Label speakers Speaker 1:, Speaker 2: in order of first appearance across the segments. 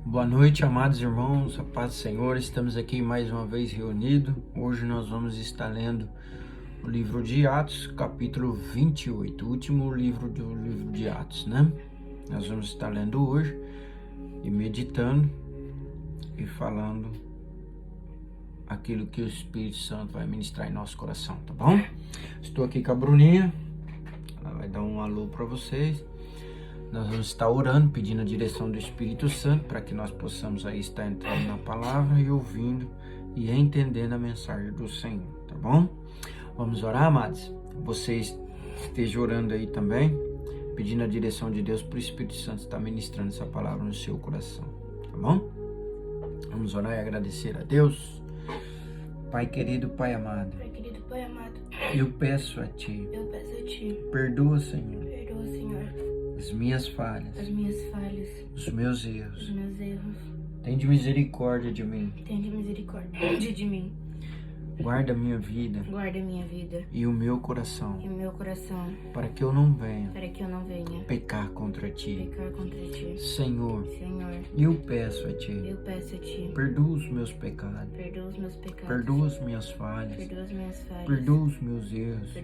Speaker 1: Boa noite, amados irmãos, a paz do Senhor. Estamos aqui mais uma vez reunidos. Hoje nós vamos estar lendo o livro de Atos, capítulo 28, o último livro do livro de Atos, né? Nós vamos estar lendo hoje e meditando e falando aquilo que o Espírito Santo vai ministrar em nosso coração, tá bom? Estou aqui com a Bruninha, ela vai dar um alô para vocês. Nós vamos estar orando, pedindo a direção do Espírito Santo para que nós possamos aí estar entrando na palavra e ouvindo e entendendo a mensagem do Senhor, tá bom? Vamos orar, amados? Vocês estejam orando aí também, pedindo a direção de Deus para o Espírito Santo estar ministrando essa palavra no seu coração, tá bom? Vamos orar e agradecer a Deus. Pai querido, Pai amado, eu peço a Ti, perdoa, Senhor, as minhas falhas, os meus erros. Tende misericórdia de mim. Guarda minha vida e o meu coração, para que eu não venha pecar contra Ti. Senhor, eu peço a Ti, perdoa os meus pecados, perdoa as minhas falhas, perdoa os meus erros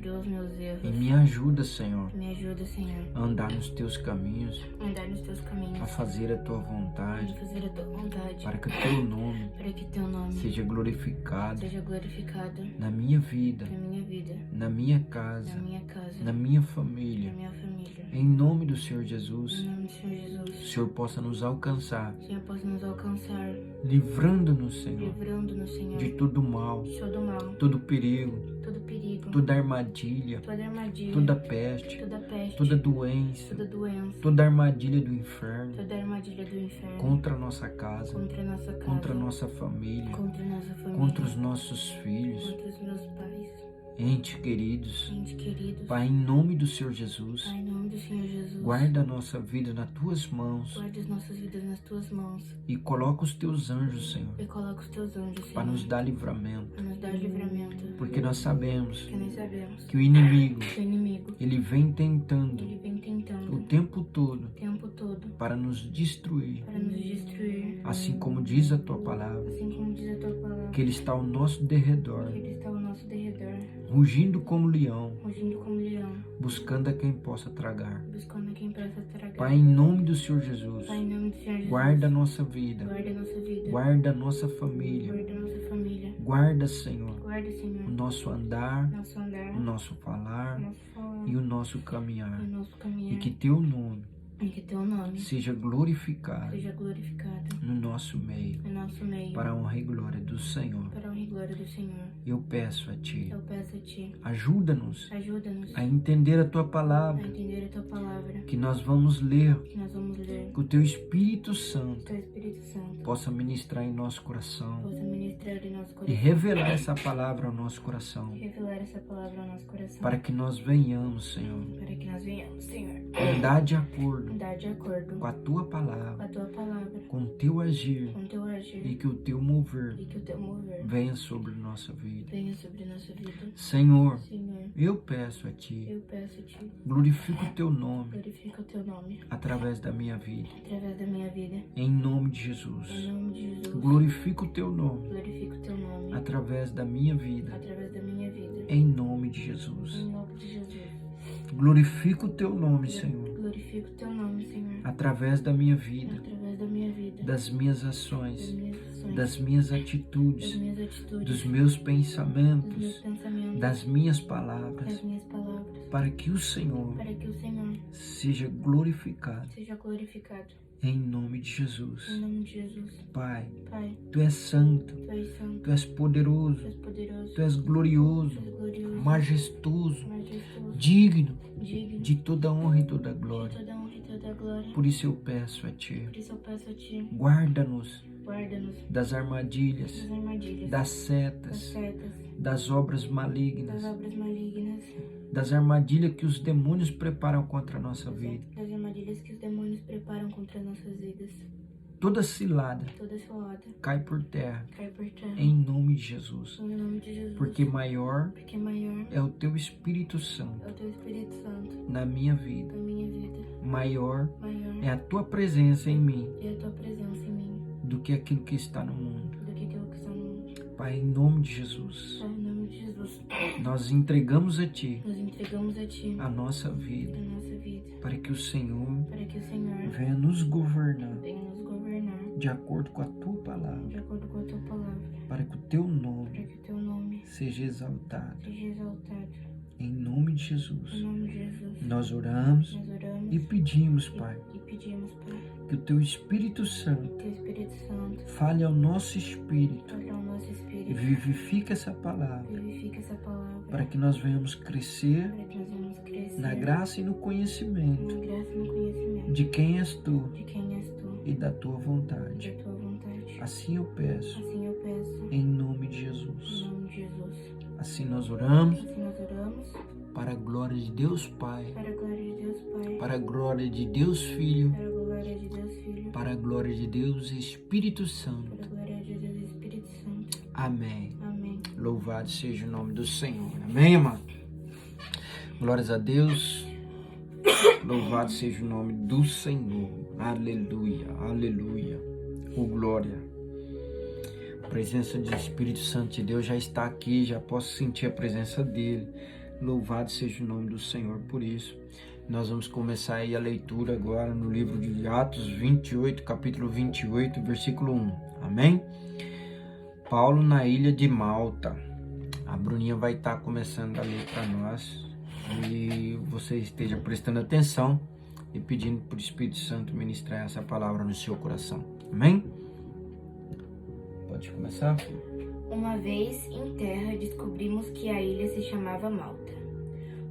Speaker 1: e me ajuda, Senhor, a andar nos Teus caminhos, a fazer a Tua vontade, para que o Teu nome seja glorificado na minha vida, na minha casa, na minha família. Em nome do Senhor Jesus, o Senhor possa nos alcançar, livrando-nos, Senhor, de todo mal, todo perigo, toda armadilha, toda peste, toda doença, toda armadilha do inferno contra a nossa casa, contra a nossa família, contra os nossos filhos, entes queridos. Pai, em nome do Senhor Jesus, guarda a nossa vida nas Tuas mãos e coloca os Teus anjos, Senhor, para nos dar livramento, porque nós sabemos que o inimigo, ele vem tentando o tempo todo para nos destruir, assim como diz a Tua palavra, que ele está ao nosso derredor, rugindo como leão, buscando a quem possa tragar. Pai, em nome do Senhor Jesus, guarda a nossa vida, guarda a nossa família, guarda, Senhor, o nosso andar, o nosso falar e o nosso caminhar, e que Teu nome seja glorificado no nosso meio, para a honra e glória do Senhor. Eu peço a Ti, ajuda-nos a entender a Tua palavra, que nós vamos ler, que o Teu Espírito Santo possa ministrar em nosso coração e revelar essa palavra ao nosso coração, para que nós venhamos, Senhor, andar de acordo com a Tua palavra, com o Teu agir, e que o Teu mover venha sobre nossa vida. Senhor, eu peço a Ti, glorifica o Teu nome através da minha vida, em nome de Jesus. Glorifica o Teu nome através da minha vida, em nome de Jesus. Glorifica o Teu nome, Senhor, através da minha vida, das minhas ações, das minhas atitudes, dos meus pensamentos, das minhas palavras, para que o Senhor seja glorificado. Em nome de Jesus. Pai, Tu és santo, Tu és poderoso, Tu és glorioso, majestoso, digno de toda honra e toda glória. Por isso eu peço a Ti, guarda-nos das armadilhas, das setas, das obras malignas, das armadilhas que os demônios preparam contra a nossa vida. Toda cilada cai por terra, em nome de Jesus, porque maior é o Teu Espírito Santo na minha vida, maior é a Tua presença em mim, que aquilo que está no mundo. Pai, em nome de Jesus, nós entregamos a Ti a nossa vida, para que o Senhor venha nos governar de acordo com a Tua palavra, para que o Teu nome seja exaltado. Em nome de Jesus, nós oramos e pedimos, Pai, que o Teu Espírito Santo fale ao nosso espírito e vivifique essa palavra, para que nós venhamos crescer na graça e no conhecimento de quem és Tu e da Tua vontade. Assim eu peço, em nome de Jesus. Assim nós oramos, para a glória de Deus Pai, para a glória de Deus Filho, para a glória de Deus Espírito Santo. Amém. Louvado seja o nome do Senhor. Amém, amado? Glórias a Deus. Louvado seja o nome do Senhor. Aleluia, aleluia. Oh, glória. A presença do Espírito Santo de Deus já está aqui, já posso sentir a presença dele. Louvado seja o nome do Senhor por isso. Nós vamos começar aí a leitura agora no livro de Atos 28, capítulo 28, versículo 1. Amém? Paulo na ilha de Malta. A Bruninha vai estar começando a ler para nós. E você esteja prestando atenção e pedindo para o Espírito Santo ministrar essa palavra no seu coração. Amém? Pode começar?
Speaker 2: Uma vez em terra, descobrimos que a ilha se chamava Malta.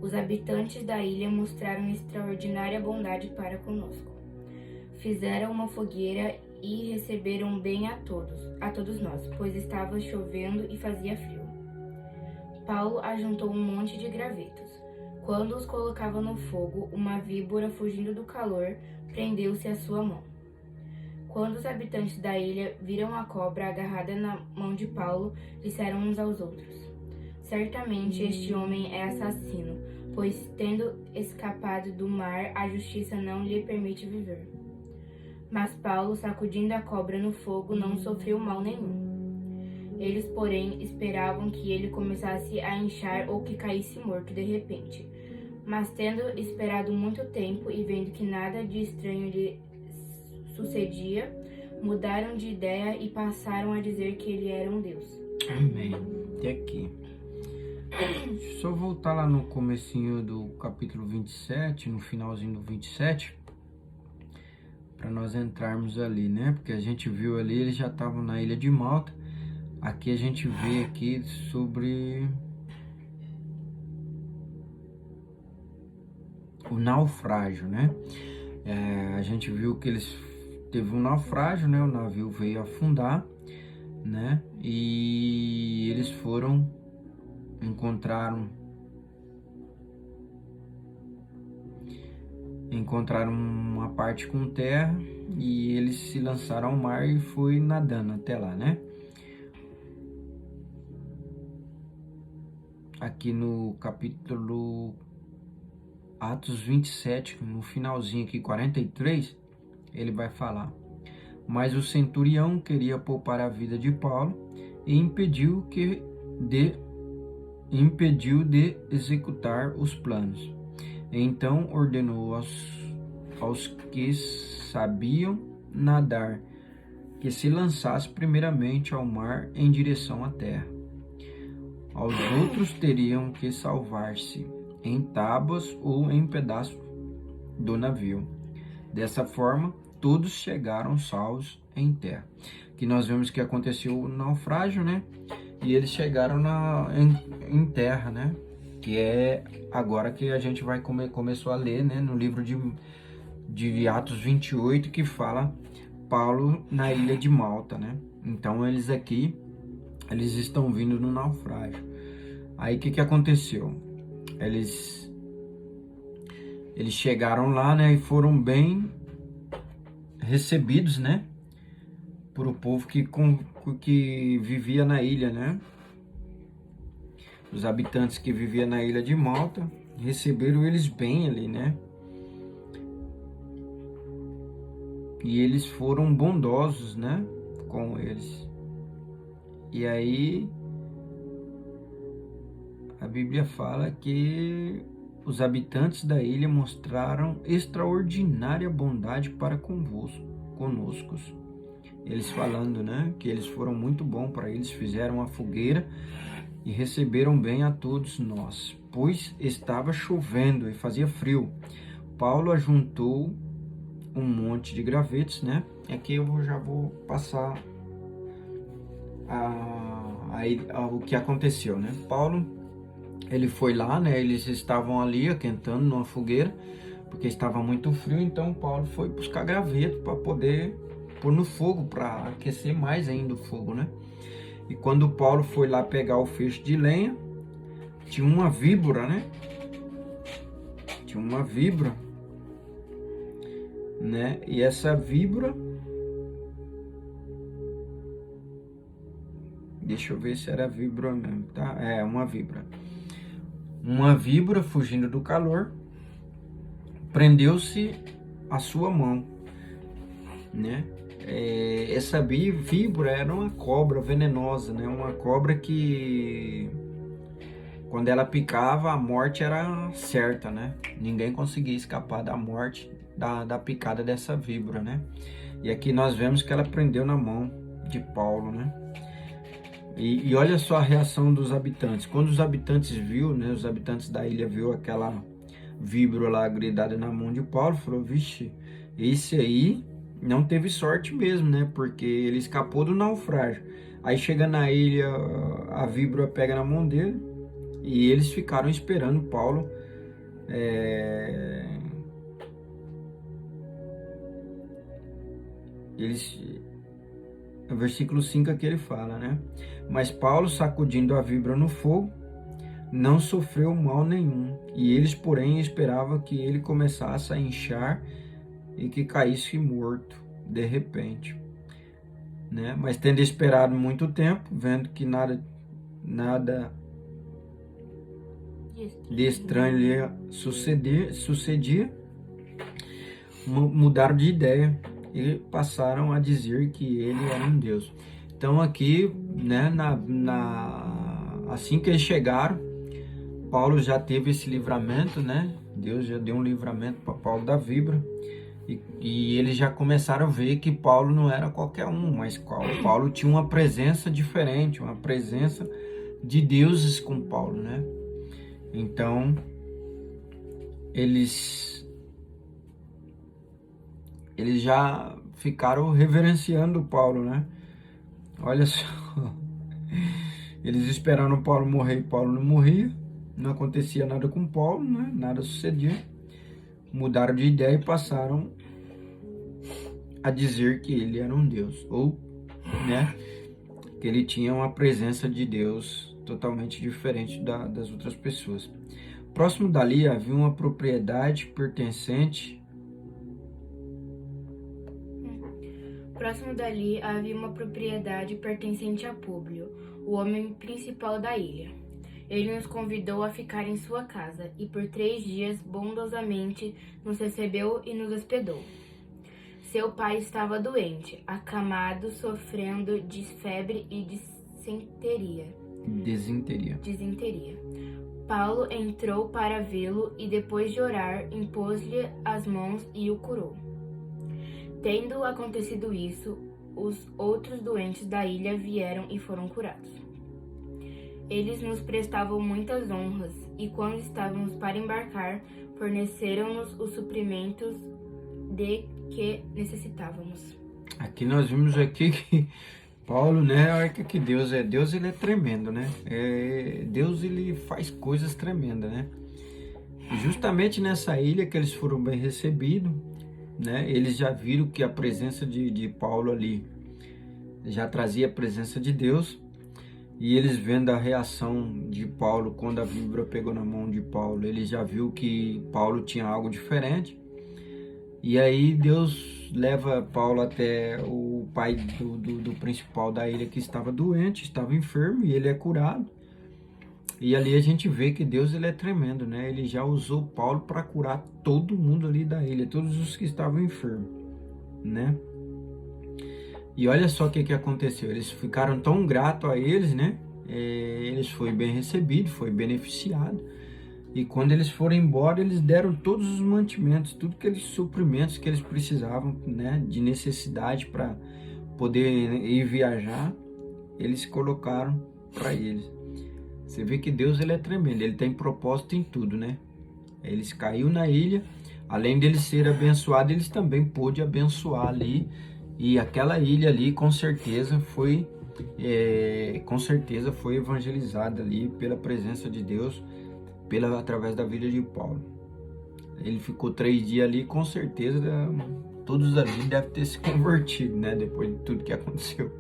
Speaker 2: Os habitantes da ilha mostraram extraordinária bondade para conosco. Fizeram uma fogueira e receberam bem a todos nós, pois estava chovendo e fazia frio. Paulo ajuntou um monte de gravetos. Quando os colocava no fogo, uma víbora, fugindo do calor, prendeu-se à sua mão. Quando os habitantes da ilha viram a cobra agarrada na mão de Paulo, disseram uns aos outros: certamente este homem é assassino, pois, tendo escapado do mar, a justiça não lhe permite viver. Mas Paulo, sacudindo a cobra no fogo, não sofreu mal nenhum. Eles, porém, esperavam que ele começasse a inchar ou que caísse morto de repente. Mas, tendo esperado muito tempo e vendo que nada de estranho lhe sucedia, mudaram de ideia e passaram a dizer que ele era um deus.
Speaker 1: Amém. Até aqui. Deixa eu só voltar lá no comecinho do capítulo 27, no finalzinho do 27, para nós entrarmos ali, né? Porque a gente viu ali, eles já estavam na ilha de Malta. Aqui a gente vê aqui sobre o naufrágio, né? A gente viu que eles teve um naufrágio, né? O navio veio afundar, né? E eles encontraram uma parte com terra e eles se lançaram ao mar e foi nadando até lá, né? Aqui no capítulo Atos 27, no finalzinho aqui, 43, ele vai falar: mas o centurião queria poupar a vida de Paulo e impediu de executar os planos. Então ordenou aos que sabiam nadar que se lançasse primeiramente ao mar em direção à terra. Aos outros teriam que salvar-se em tábuas ou em pedaços do navio. Dessa forma, todos chegaram salvos em terra. Que nós vemos que aconteceu o naufrágio, né? E eles chegaram em terra, né? Que é agora que a gente vai começou a ler, né? No livro de Atos 28, que fala Paulo na ilha de Malta, né? Então eles estão vindo no naufrágio. Aí o que aconteceu? Eles chegaram lá, né? E foram bem recebidos, né? Por o povo que vivia na ilha, né? Os habitantes que viviam na ilha de Malta receberam eles bem ali, né? E eles foram bondosos, né? com eles. E aí a Bíblia fala que os habitantes da ilha mostraram extraordinária bondade para conosco. Eles falando, né, que eles foram muito bons para eles, fizeram a fogueira e receberam bem a todos nós, pois estava chovendo e fazia frio. Paulo ajuntou um monte de gravetos, né? Aqui eu já vou passar o que aconteceu, né? Paulo, ele foi lá, né? Eles estavam ali aquentando numa fogueira, porque estava muito frio, então Paulo foi buscar graveto para poder pôr no fogo, para aquecer mais ainda o fogo, né? E quando Paulo foi lá pegar o feixe de lenha, tinha uma víbora, né? Tinha uma víbora, né? E essa víbora, deixa eu ver se era víbora mesmo, tá? É, uma víbora. Uma víbora, fugindo do calor, prendeu-se à sua mão, né? Essa víbora era uma cobra venenosa, né? Uma cobra que, quando ela picava, a morte era certa, né? Ninguém conseguia escapar da morte da picada dessa víbora, né? E aqui nós vemos que ela prendeu na mão de Paulo, né? E olha só a reação dos habitantes. Quando os habitantes viu, né? Os habitantes da ilha viu aquela víbora lá grudada na mão de Paulo, falou: vixe, esse aí não teve sorte mesmo, né? Porque ele escapou do naufrágio. Aí chega na ilha, a víbora pega na mão dele e eles ficaram esperando Paulo. No versículo 5 aqui ele fala, né? Mas Paulo, sacudindo a víbora no fogo, não sofreu mal nenhum. E eles, porém, esperavam que ele começasse a inchar e que caísse morto de repente, né? Mas tendo esperado muito tempo, vendo que nada de estranho lhe sucedia, mudaram de ideia e passaram a dizer que ele era um Deus. Então aqui, né, assim que eles chegaram, Paulo já teve esse livramento, né? Deus já deu um livramento para Paulo da víbora. E eles já começaram a ver que Paulo não era qualquer um, mas Paulo tinha uma presença diferente, uma presença de deuses com Paulo, né? Então, eles já ficaram reverenciando Paulo, né? Olha só, eles esperaram Paulo morrer e Paulo não morria, não acontecia nada com Paulo, né? Nada sucedia. Mudaram de ideia e passaram a dizer que ele era um Deus, ou, né, que ele tinha uma presença de Deus totalmente diferente das outras pessoas. Próximo dali havia uma propriedade pertencente.
Speaker 2: Próximo dali havia uma propriedade pertencente a Públio, o homem principal da ilha. Ele nos convidou a ficar em sua casa e por 3 dias bondosamente nos recebeu e nos hospedou. Seu pai estava doente, acamado, sofrendo de febre e desinteria. Paulo entrou para vê-lo e depois de orar, impôs-lhe as mãos e o curou. Tendo acontecido isso, os outros doentes da ilha vieram e foram curados. Eles nos prestavam muitas honras, e quando estávamos para embarcar, forneceram-nos os suprimentos de que necessitávamos.
Speaker 1: Aqui nós vimos aqui que Paulo, né, olha que Deus ele é tremendo, né? Deus, ele faz coisas tremendas, né? E justamente nessa ilha que eles foram bem recebidos, né? Eles já viram que a presença de Paulo ali já trazia a presença de Deus. E eles vendo a reação de Paulo quando a víbora pegou na mão de Paulo, ele já viu que Paulo tinha algo diferente. E aí Deus leva Paulo até o pai do principal da ilha que estava doente, estava enfermo, e ele é curado. E ali a gente vê que Deus, ele é tremendo, né? Ele já usou Paulo para curar todo mundo ali da ilha, todos os que estavam enfermos, né? E olha só o que aconteceu. Eles ficaram tão gratos a eles, né? Eles foram bem recebidos, foi beneficiado. E quando eles foram embora, eles deram todos os mantimentos, tudo aqueles suprimentos que eles precisavam, né? De necessidade para poder ir viajar, eles colocaram para eles. Você vê que Deus, ele é tremendo, ele tem propósito em tudo, né? Eles caiu na ilha, além deles serem abençoados, eles também pôde abençoar ali. E aquela ilha ali, com certeza foi evangelizada ali pela presença de Deus, através da vida de Paulo. Ele ficou 3 dias ali, com certeza todos ali devem ter se convertido, né? Depois de tudo que aconteceu.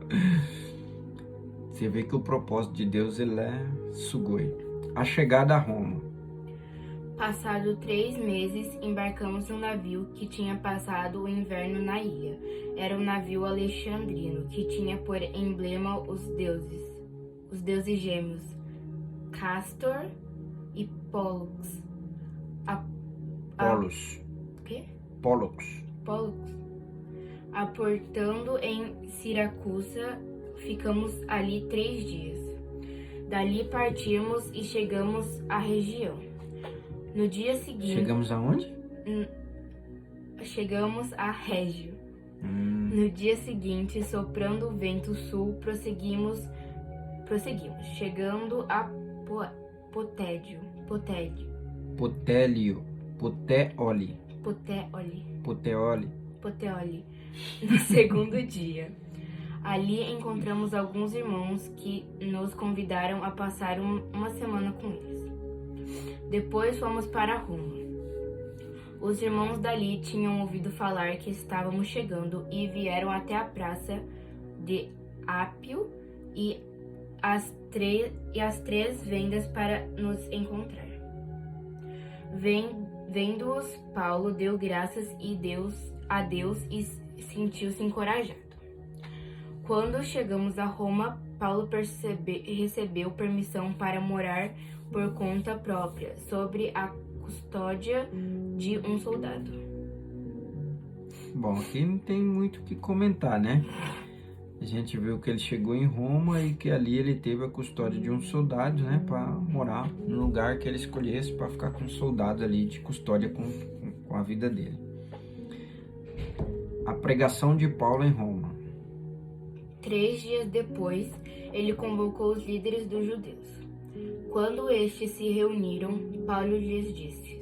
Speaker 1: Você vê que o propósito de Deus, ele é sugoi. A chegada a Roma.
Speaker 2: Passado 3 meses, embarcamos num navio que tinha passado o inverno na ilha. Era um navio alexandrino, que tinha por emblema os deuses gêmeos, Castor e Pollux.
Speaker 1: Pollux.
Speaker 2: Quê?
Speaker 1: Pollux.
Speaker 2: Aportando em Siracusa, ficamos ali 3 dias. Dali partimos e chegamos à região. No dia seguinte...
Speaker 1: Chegamos aonde?
Speaker 2: Chegamos a Régio. No dia seguinte, soprando o vento sul, prosseguimos, chegando a Potéoli. No segundo dia. Ali encontramos alguns irmãos que nos convidaram a passar uma semana com eles. Depois fomos para Roma. Os irmãos dali tinham ouvido falar que estávamos chegando e vieram até a praça de Ápio e as 3 vendas para nos encontrar. Vendo-os, Paulo deu graças a Deus e sentiu-se encorajado. Quando chegamos a Roma, Paulo recebeu permissão para morar por conta própria, sob a custódia de um soldado.
Speaker 1: Bom, aqui não tem muito o que comentar, né? A gente viu que ele chegou em Roma e que ali ele teve a custódia de um soldado, né? Para morar no lugar que ele escolhesse, para ficar com um soldado ali de custódia com a vida dele. A pregação de Paulo em Roma.
Speaker 2: 3 dias depois, ele convocou os líderes dos judeus. Quando estes se reuniram, Paulo lhes disse: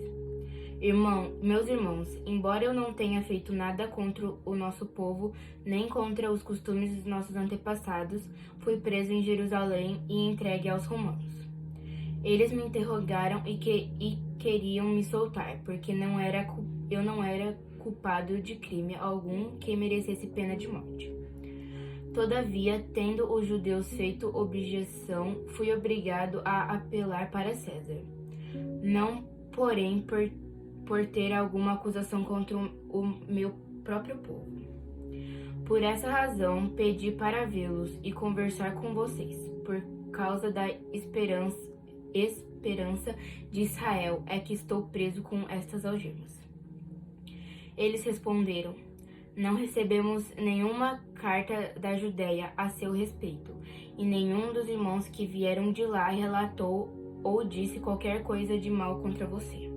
Speaker 2: Meus irmãos, embora eu não tenha feito nada contra o nosso povo, nem contra os costumes dos nossos antepassados, fui preso em Jerusalém e entregue aos romanos. Eles me interrogaram e queriam me soltar, porque eu não era culpado de crime algum que merecesse pena de morte. Todavia, tendo os judeus feito objeção, fui obrigado a apelar para César. Não, porém, por ter alguma acusação contra o meu próprio povo. Por essa razão, pedi para vê-los e conversar com vocês, por causa da esperança de Israel é que estou preso com estas algemas. Eles responderam: Não recebemos nenhuma carta da Judéia a seu respeito, e nenhum dos irmãos que vieram de lá relatou ou disse qualquer coisa de mal contra você.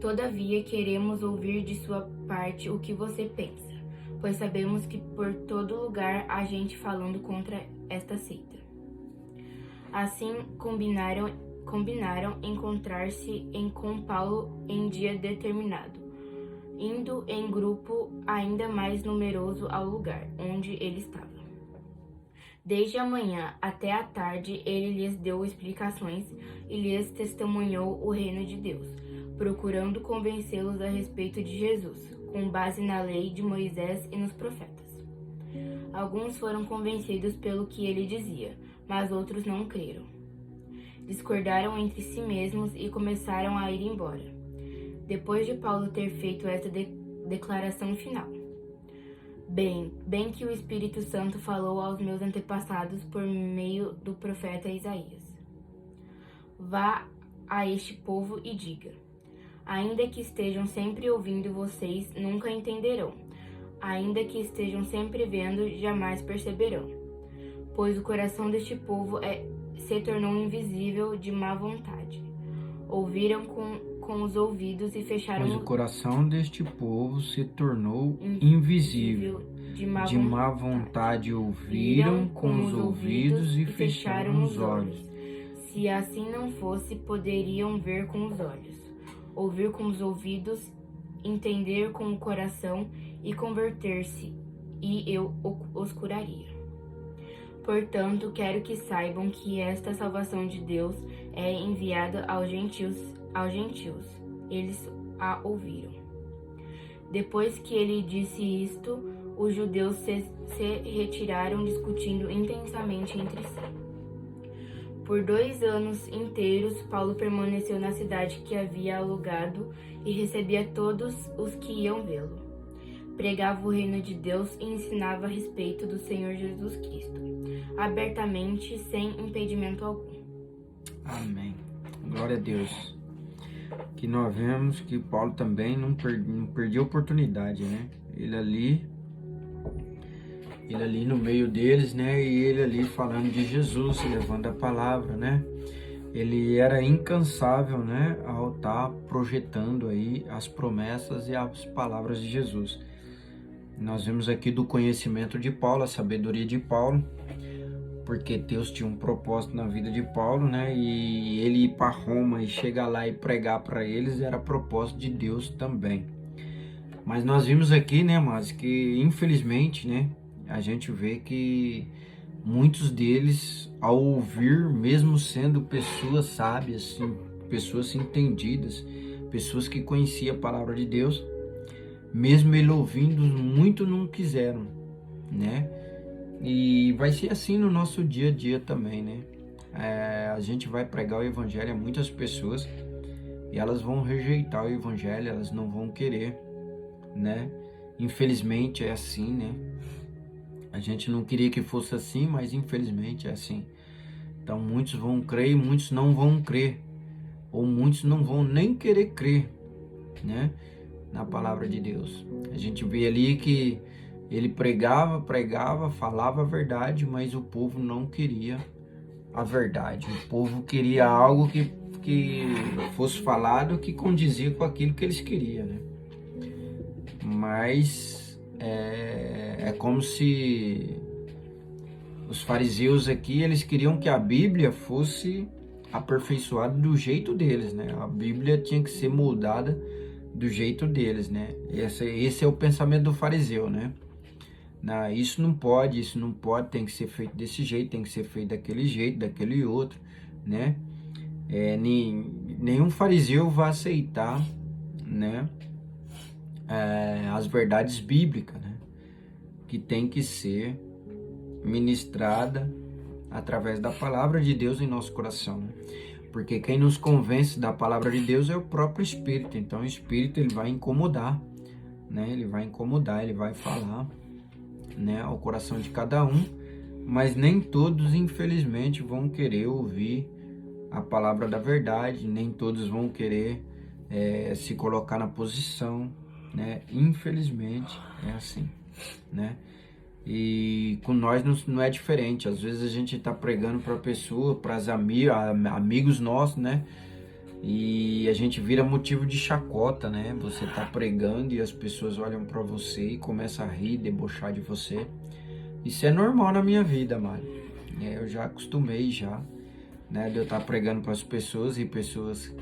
Speaker 2: Todavia, queremos ouvir de sua parte o que você pensa, pois sabemos que por todo lugar há gente falando contra esta seita. Assim, combinaram encontrar-se com Paulo em dia determinado, indo em grupo ainda mais numeroso ao lugar onde ele estava. Desde a manhã até a tarde, ele lhes deu explicações e lhes testemunhou o reino de Deus, procurando convencê-los a respeito de Jesus, com base na lei de Moisés e nos profetas. Alguns foram convencidos pelo que ele dizia, mas outros não creram. Discordaram entre si mesmos e começaram a ir embora. Depois de Paulo ter feito esta declaração final: Bem que o Espírito Santo falou aos meus antepassados por meio do profeta Isaías. Vá a este povo e diga: ainda que estejam sempre ouvindo, vocês nunca entenderão, ainda que estejam sempre vendo, jamais perceberão. Pois o coração deste povo se tornou invisível de má vontade. Ouviram com os ouvidos e fecharam
Speaker 1: Pois o coração deste povo se tornou invisível. De má vontade ouviram com os ouvidos e fecharam os olhos.
Speaker 2: Se assim não fosse, poderiam ver com os olhos, ouvir com os ouvidos, entender com o coração e converter-se, e eu os curaria. Portanto, quero que saibam que esta salvação de Deus é enviada aos gentios. Eles a ouviram. Depois que ele disse isto, os judeus se retiraram discutindo intensamente entre si. Por 2 anos inteiros, Paulo permaneceu na cidade que havia alugado e recebia todos os que iam vê-lo. Pregava o reino de Deus e ensinava a respeito do Senhor Jesus Cristo, abertamente, sem impedimento algum.
Speaker 1: Amém. Glória a Deus. Que nós vemos que Paulo também não perdia a oportunidade, né? Ele ali no meio deles, né? E ele ali falando de Jesus, levando a palavra, né? Ele era incansável, né? Ao estar projetando aí as promessas e as palavras de Jesus. Nós vemos aqui do conhecimento de Paulo, a sabedoria de Paulo, porque Deus tinha um propósito na vida de Paulo, né? E ele ir para Roma e chegar lá e pregar para eles era propósito de Deus também. Mas nós vimos aqui, né, mas que infelizmente, né, a gente vê que muitos deles, ao ouvir, mesmo sendo pessoas sábias, pessoas entendidas, pessoas que conheciam a palavra de Deus, mesmo ele ouvindo, muito não quiseram, né? E vai ser assim no nosso dia a dia também, né? A gente vai pregar o evangelho a muitas pessoas e elas vão rejeitar o evangelho, elas não vão querer, né? Infelizmente é assim, né? A gente não queria que fosse assim, mas infelizmente é assim. Então muitos vão crer e muitos não vão crer, ou muitos não vão nem querer crer, né? Na palavra de Deus. A gente vê ali que ele pregava, falava a verdade, mas o povo não queria a verdade. O povo queria algo que fosse falado que condizia com aquilo que eles queriam, né? Mas é como se os fariseus aqui, eles queriam que a Bíblia fosse aperfeiçoada do jeito deles, né? A Bíblia tinha que ser moldada do jeito deles, né? Esse é o pensamento do fariseu, né? Isso não pode, tem que ser feito desse jeito, tem que ser feito daquele jeito, daquele outro, né? Nenhum fariseu vai aceitar, né? As verdades bíblicas, né? Que tem que ser ministrada através da palavra de Deus em nosso coração, né? Porque quem nos convence da palavra de Deus é o próprio Espírito. Então o Espírito, ele vai incomodar, né? Ele vai incomodar, ele vai falar, né, ao coração de cada um, mas nem todos, infelizmente, vão querer ouvir a palavra da verdade, nem todos vão querer se colocar na posição, né? Infelizmente é assim, né? E com nós não é diferente. Às vezes a gente está pregando para pessoa, para amigos nossos, né? E a gente vira motivo de chacota, né? Você tá pregando e as pessoas olham para você e começam a rir, debochar de você. Isso é normal na minha vida, Mari. Eu já acostumei já, né? De eu estar pregando para as pessoas e pessoas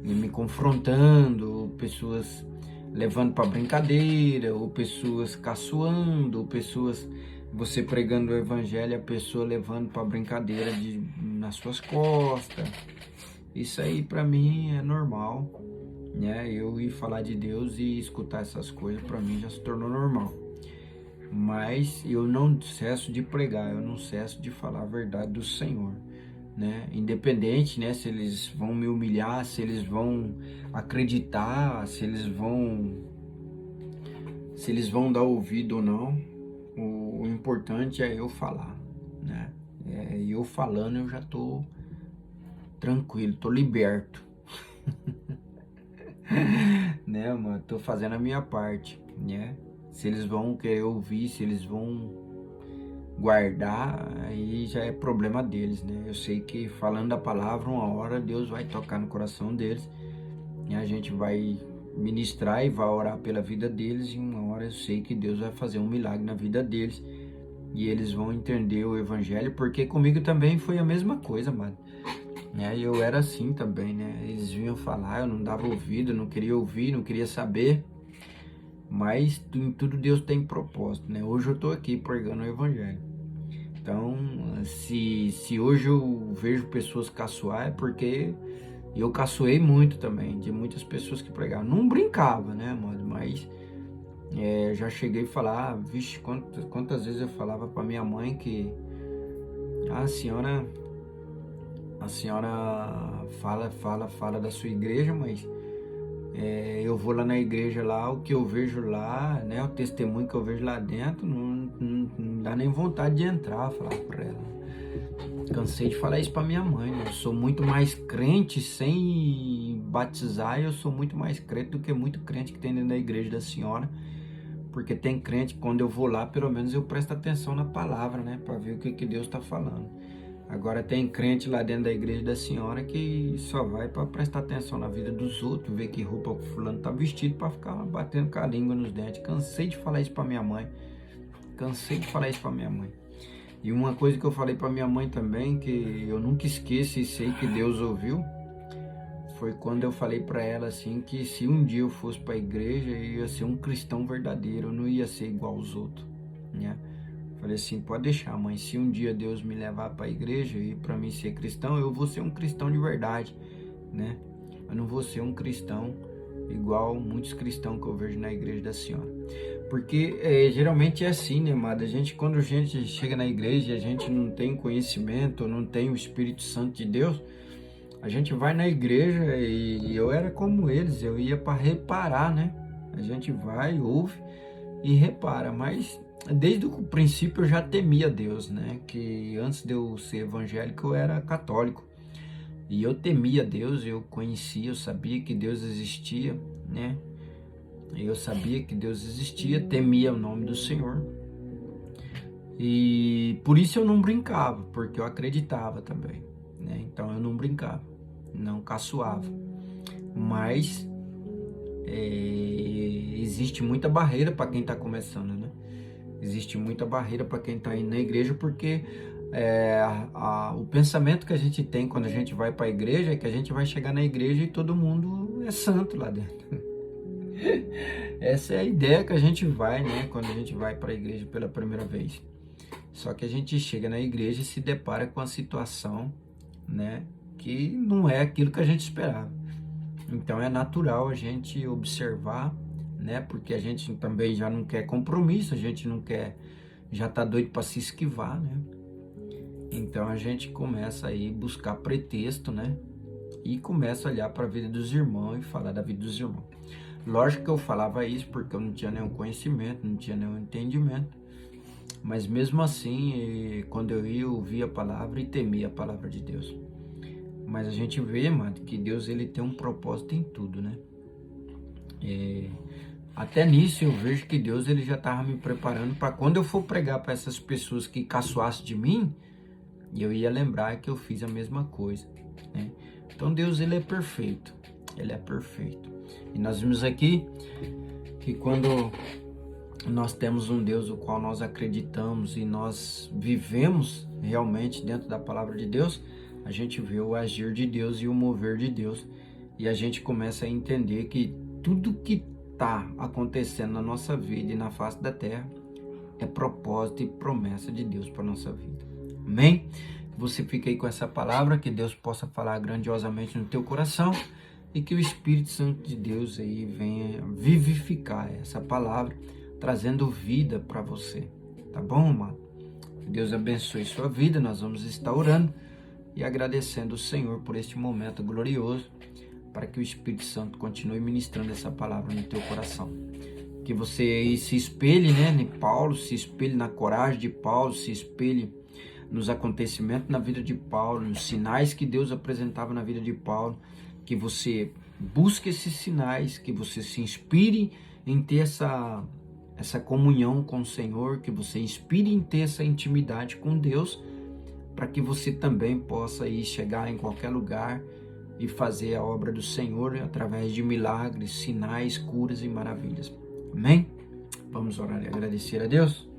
Speaker 1: me confrontando, pessoas levando para brincadeira, ou pessoas caçoando, ou pessoas, você pregando o evangelho, a pessoa levando para brincadeira nas suas costas. Isso aí para mim é normal, né? Eu ir falar de Deus e escutar essas coisas para mim já se tornou normal. Mas eu não cesso de pregar, eu não cesso de falar a verdade do Senhor, né? Independente, né, se eles vão me humilhar, se eles vão acreditar, se eles vão dar ouvido ou não, o importante é eu falar, né? Eu falando eu já tô tranquilo, tô liberto. Né, mano? Tô fazendo a minha parte, né? Se eles vão querer ouvir, se eles vão guardar, aí já é problema deles, né? Eu sei que falando a palavra, uma hora Deus vai tocar no coração deles e a gente vai ministrar e vai orar pela vida deles, e uma hora eu sei que Deus vai fazer um milagre na vida deles e eles vão entender o evangelho, porque comigo também foi a mesma coisa, mano. Eu era assim também, né? Eles vinham falar, eu não dava ouvido, não queria ouvir, não queria saber, mas em tudo Deus tem propósito, né? Hoje eu tô aqui pregando o evangelho. Então, se hoje eu vejo pessoas caçoar, é porque eu caçoei muito também, de muitas pessoas que pregavam. Não brincava, né, mano? Mas já cheguei a falar, vixe, quantas vezes eu falava pra minha mãe que a senhora fala da sua igreja, mas eu vou lá na igreja lá, o que eu vejo lá, né, o testemunho que eu vejo lá dentro, não dá nem vontade de entrar, falar pra ela. Cansei de falar isso pra minha mãe, né? Eu sou muito mais crente sem batizar, eu sou muito mais crente do que muito crente que tem dentro da igreja da senhora, porque tem crente, quando eu vou lá, pelo menos eu presto atenção na palavra, né, pra ver o que Deus tá falando. Agora tem crente lá dentro da igreja da senhora que só vai para prestar atenção na vida dos outros, ver que roupa o fulano tá vestido, para ficar batendo com a língua nos dentes. Cansei de falar isso para minha mãe. E uma coisa que eu falei para minha mãe também, que eu nunca esqueço e sei que Deus ouviu, foi quando eu falei para ela assim, que se um dia eu fosse para a igreja, eu ia ser um cristão verdadeiro, eu não ia ser igual aos outros, né? Falei assim, pode deixar, mãe, se um dia Deus me levar para a igreja e para mim ser cristão, eu vou ser um cristão de verdade, né? Eu não vou ser um cristão igual muitos cristãos que eu vejo na igreja da senhora. Porque geralmente é assim, né, amada? Quando a gente chega na igreja e a gente não tem conhecimento, não tem o Espírito Santo de Deus, a gente vai na igreja e eu era como eles, eu ia para reparar, né? A gente vai, ouve e repara, mas desde o princípio eu já temia Deus, né? Que antes de eu ser evangélico eu era católico. E eu temia Deus, eu conhecia, eu sabia que Deus existia, né? Eu sabia que Deus existia, temia o nome do Senhor. E por isso eu não brincava, porque eu acreditava também, né? Então eu não brincava, não caçoava. Mas existe muita barreira para quem está começando, né? Existe muita barreira para quem está indo na igreja, porque o pensamento que a gente tem quando a gente vai para a igreja é que a gente vai chegar na igreja e todo mundo é santo lá dentro. Essa é a ideia que a gente vai, né? Quando a gente vai para a igreja pela primeira vez. Só que a gente chega na igreja e se depara com a situação, né? Que não é aquilo que a gente esperava. Então é natural a gente observar, né? Porque a gente também já não quer compromisso, a gente não quer, já tá doido para se esquivar, né? Então a gente começa aí a buscar pretexto, né? E começa a olhar para a vida dos irmãos e falar da vida dos irmãos. Lógico que eu falava isso porque eu não tinha nenhum conhecimento, não tinha nenhum entendimento. Mas mesmo assim, quando eu ia, eu ouvia a palavra e temia a palavra de Deus. Mas a gente vê, mano, que Deus ele tem um propósito em tudo, né? Até nisso eu vejo que Deus ele já estava me preparando para quando eu for pregar para essas pessoas que caçoassem de mim, eu ia lembrar que eu fiz a mesma coisa, né? Então Deus ele é perfeito, ele é perfeito. E nós vimos aqui que quando nós temos um Deus o qual nós acreditamos e nós vivemos realmente dentro da palavra de Deus, a gente vê o agir de Deus e o mover de Deus, e a gente começa a entender que tudo que está acontecendo na nossa vida e na face da terra é propósito e promessa de Deus para nossa vida. Amém? Que você fique aí com essa palavra, que Deus possa falar grandiosamente no teu coração e que o Espírito Santo de Deus aí venha vivificar essa palavra, trazendo vida para você. Tá bom, amado? Que Deus abençoe sua vida. Nós vamos estar orando e agradecendo o Senhor por este momento glorioso, para que o Espírito Santo continue ministrando essa palavra no teu coração. Que você se espelhe, né, em Paulo, se espelhe na coragem de Paulo, se espelhe nos acontecimentos na vida de Paulo, nos sinais que Deus apresentava na vida de Paulo, que você busque esses sinais, que você se inspire em ter essa essa comunhão com o Senhor, que você inspire em ter essa intimidade com Deus, para que você também possa ir chegar em qualquer lugar e fazer a obra do Senhor através de milagres, sinais, curas e maravilhas. Amém? Vamos orar e agradecer a Deus.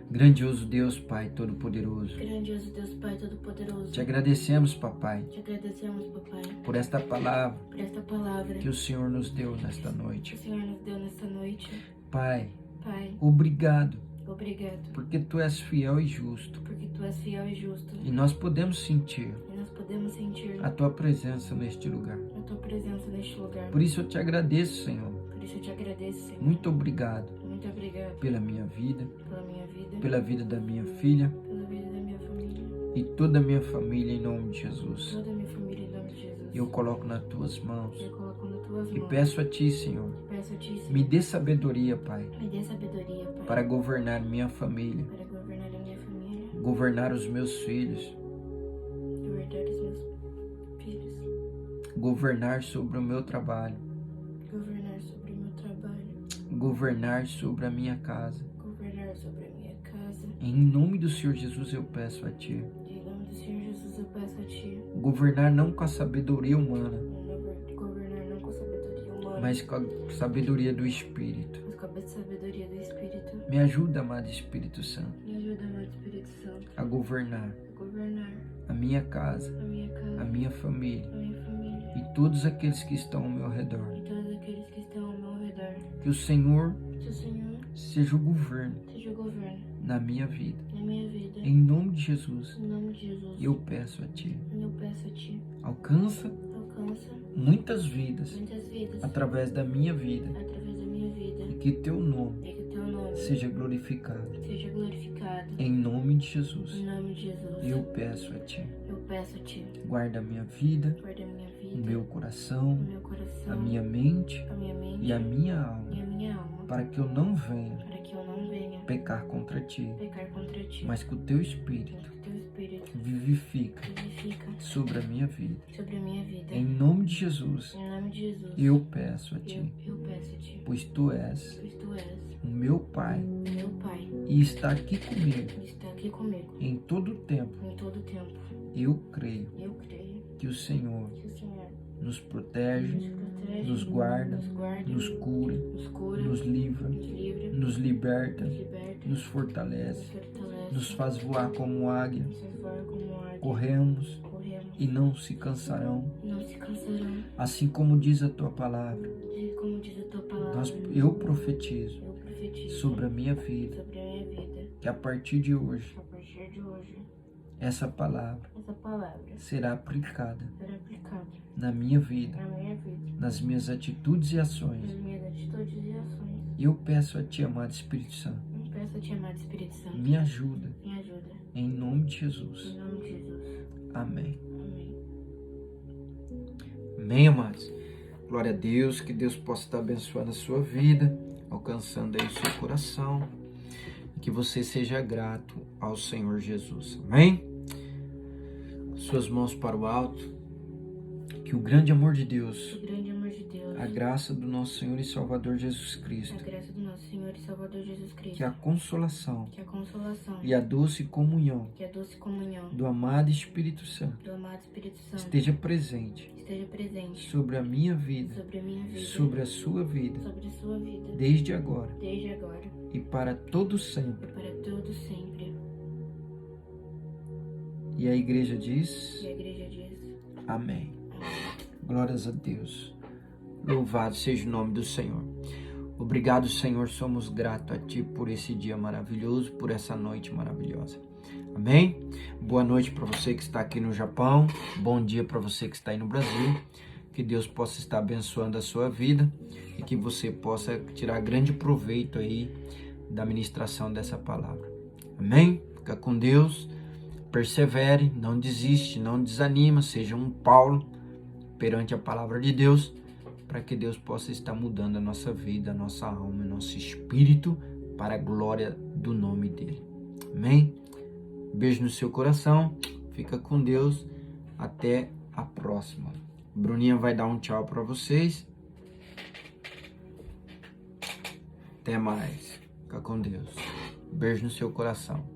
Speaker 1: Grandioso Deus, Pai Todo-Poderoso.
Speaker 2: Grandioso Deus, Pai Todo-Poderoso.
Speaker 1: Te agradecemos, Papai.
Speaker 2: Te agradecemos, Papai.
Speaker 1: Por esta palavra.
Speaker 2: Por esta palavra.
Speaker 1: Que o Senhor nos deu nesta noite.
Speaker 2: Que o Senhor nos deu nesta noite.
Speaker 1: Pai.
Speaker 2: Pai.
Speaker 1: Obrigado.
Speaker 2: Obrigado.
Speaker 1: Porque Tu és fiel e justo.
Speaker 2: Porque Tu és fiel e justo.
Speaker 1: E nós podemos sentir.
Speaker 2: E nós podemos sentir
Speaker 1: a Tua presença neste lugar.
Speaker 2: A Tua presença neste lugar.
Speaker 1: Por isso eu te agradeço, Senhor.
Speaker 2: Por isso eu te agradeço, Senhor.
Speaker 1: Muito obrigado.
Speaker 2: Muito obrigado.
Speaker 1: Pela minha vida.
Speaker 2: Pela minha vida.
Speaker 1: Pela vida da minha filha.
Speaker 2: Pela vida da minha família.
Speaker 1: E toda a minha família em nome de Jesus.
Speaker 2: Toda a minha família em nome de Jesus.
Speaker 1: Eu coloco nas Tuas mãos.
Speaker 2: Eu coloco nas Tuas mãos.
Speaker 1: E peço a Ti, Senhor.
Speaker 2: Peço a Ti, Senhor.
Speaker 1: Me dê sabedoria, Pai.
Speaker 2: Me dê sabedoria, Pai.
Speaker 1: Para governar minha família.
Speaker 2: Para governar a minha família.
Speaker 1: Governar os meus filhos.
Speaker 2: Governar os meus filhos.
Speaker 1: Governar sobre o meu trabalho.
Speaker 2: Governar sobre o meu trabalho.
Speaker 1: Governar sobre a minha casa.
Speaker 2: Governar sobre a minha casa.
Speaker 1: Em nome do Senhor Jesus eu peço a Ti.
Speaker 2: Em nome do Senhor Jesus eu peço a Ti.
Speaker 1: Governar não com a sabedoria humana.
Speaker 2: Governar não com a sabedoria humana.
Speaker 1: Mas com a sabedoria do Espírito.
Speaker 2: Mas com a sabedoria do Espírito.
Speaker 1: Me ajuda, amado Espírito Santo.
Speaker 2: Me ajuda, amado Espírito Santo.
Speaker 1: A governar.
Speaker 2: Governar.
Speaker 1: A minha casa.
Speaker 2: A minha casa.
Speaker 1: A minha família.
Speaker 2: A minha família.
Speaker 1: E todos aqueles que estão ao meu redor.
Speaker 2: E todos aqueles que estão ao meu redor.
Speaker 1: Que o Senhor.
Speaker 2: Que o Senhor.
Speaker 1: Seja o governo.
Speaker 2: Seja o governo.
Speaker 1: Na minha vida.
Speaker 2: Na minha vida.
Speaker 1: Em nome de Jesus.
Speaker 2: Em nome de Jesus.
Speaker 1: Eu peço a Ti.
Speaker 2: Eu peço a Ti.
Speaker 1: Alcança.
Speaker 2: Alcança.
Speaker 1: Muitas vidas.
Speaker 2: Muitas vidas.
Speaker 1: Através da minha vida.
Speaker 2: Através da minha vida.
Speaker 1: E que Teu nome.
Speaker 2: E que Teu nome.
Speaker 1: Seja glorificado.
Speaker 2: Seja glorificado.
Speaker 1: Em nome de Jesus.
Speaker 2: Em nome de Jesus.
Speaker 1: Eu peço a Ti.
Speaker 2: Eu peço a Ti.
Speaker 1: Guarda a minha vida.
Speaker 2: Guarda a minha vida.
Speaker 1: O meu coração.
Speaker 2: O meu coração.
Speaker 1: A minha mente.
Speaker 2: A minha mente.
Speaker 1: E a minha alma.
Speaker 2: E a minha alma.
Speaker 1: Para que eu não venha.
Speaker 2: Para que eu não venha.
Speaker 1: Pecar contra Ti.
Speaker 2: Pecar contra Ti.
Speaker 1: Mas que o Teu Espírito.
Speaker 2: Mas que o Teu Espírito.
Speaker 1: Vivifica.
Speaker 2: Vivifica.
Speaker 1: Sobre a minha vida.
Speaker 2: Sobre a minha vida.
Speaker 1: Em nome de Jesus.
Speaker 2: Em nome de Jesus.
Speaker 1: Eu peço a Ti.
Speaker 2: Eu peço a Ti.
Speaker 1: Pois Tu és.
Speaker 2: Pois Tu és.
Speaker 1: O meu Pai.
Speaker 2: Meu Pai.
Speaker 1: E está aqui comigo.
Speaker 2: Está aqui comigo.
Speaker 1: Em todo o tempo.
Speaker 2: Em todo o tempo.
Speaker 1: Eu creio.
Speaker 2: Eu creio.
Speaker 1: Que o Senhor.
Speaker 2: Que o Senhor.
Speaker 1: Nos protege.
Speaker 2: Protege,
Speaker 1: Nos guarda.
Speaker 2: nos
Speaker 1: cura.
Speaker 2: nos
Speaker 1: livra. Nos liberta. Nos fortalece. Nos faz voar como águia. Corremos. E não se cansarão. Assim como diz a Tua palavra. Eu profetizo. Sobre a minha vida. Que a partir de hoje. Essa palavra será aplicada na minha vida, nas minhas atitudes e ações. E eu peço a Ti, amado Espírito Santo, me ajuda, em nome de Jesus. Amém. Amém, amados. Glória a Deus, que Deus possa estar abençoando a sua vida, alcançando aí o seu coração. Que você seja grato ao Senhor Jesus. Amém? Suas mãos para o alto. Que o grande amor de Deus, a graça do nosso Senhor e Salvador Jesus Cristo, que a consolação e a doce comunhão do amado Espírito Santo esteja presente sobre a minha vida, sobre a sua vida, desde agora e para todo sempre. E a igreja diz: Amém. Glórias a Deus. Louvado seja o nome do Senhor. Obrigado, Senhor. Somos gratos a Ti por esse dia maravilhoso, por essa noite maravilhosa. Amém? Boa noite para você que está aqui no Japão. Bom dia para você que está aí no Brasil. Que Deus possa estar abençoando a sua vida e que você possa tirar grande proveito aí da ministração dessa palavra. Amém? Fica com Deus. Persevere, não desiste, não desanima, seja um Paulo perante a palavra de Deus, para que Deus possa estar mudando a nossa vida, a nossa alma, o nosso espírito, para a glória do nome dele. Amém? Beijo no seu coração, fica com Deus, até a próxima. Bruninha vai dar um tchau para vocês. Até mais. Fica com Deus. Beijo no seu coração.